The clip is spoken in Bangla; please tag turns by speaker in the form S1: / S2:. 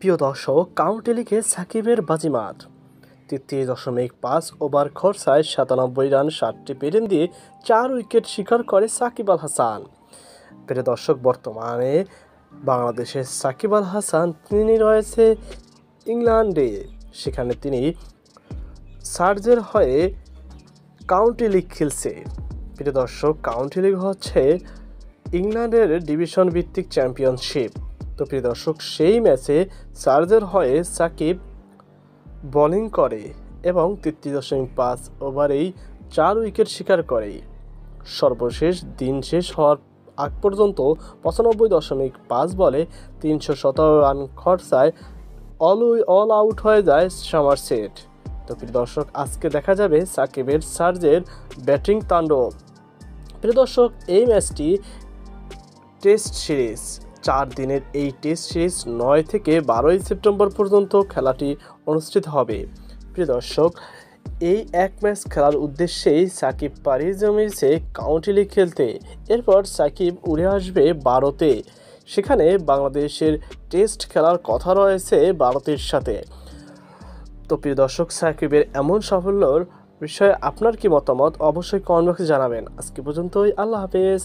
S1: প্রিয় দর্শক, কাউন্টি লিগে সাকিবের বাজিমাত 33.5 ওভার খরচায় 97 রান 7টি পেরেন দিয়ে 4 উইকেট শিকার করে সাকিব আল হাসান। প্রিয় দর্শক, বর্তমানে বাংলাদেশের সাকিব আল হাসান তিনি রয়েছে ইংল্যান্ডে। সেখানে তিনি সার্জের হয়ে কাউন্টি লিগ খেলছে। প্রিয় দর্শক, কাউন্টি লিগ হচ্ছে ইংল্যান্ডের ডিভিশন ভিত্তিক চ্যাম্পিয়নশিপ। তো প্রিয় দর্শক, সেই ম্যাচে সার্জের হয়ে সাকিব বোলিং করে এবং 33.5 ওভারেই 4 উইকেট শিকার করে। সর্বশেষ দিন শেষ হওয়ার আগ পর্যন্ত 95.5 বলে 317 রান খরচায় অল আউট হয়ে যায় সমারসেট। তো প্রিয় দর্শক, আজকে দেখা যাবে সাকিবের সার্জের ব্যাটিং তাণ্ডব। প্রিয় দর্শক, এই ম্যাচটি টেস্ট সিরিজ 4 দিনের এই টেস্ট সিরিজ 9 থেকে 12 সেপ্টেম্বর পর্যন্ত খেলাটি অনুষ্ঠিত হবে। প্রিয় দর্শক, এই এক ম্যাচ খেলার উদ্দেশ্যেই সাকিব পাড়ি জমিয়েছে কাউন্টি লিগ খেলতে। এরপর সাকিব উড়ে আসবে ভারতে। সেখানে বাংলাদেশের টেস্ট খেলার কথা রয়েছে ভারতের সাথে। তো প্রিয় দর্শক, সাকিবের এমন সাফল্যর বিষয়ে আপনার কি মতামত অবশ্যই কমেন্ট বক্সে জানাবেন। আজকে পর্যন্তই, আল্লাহ হাফেজ।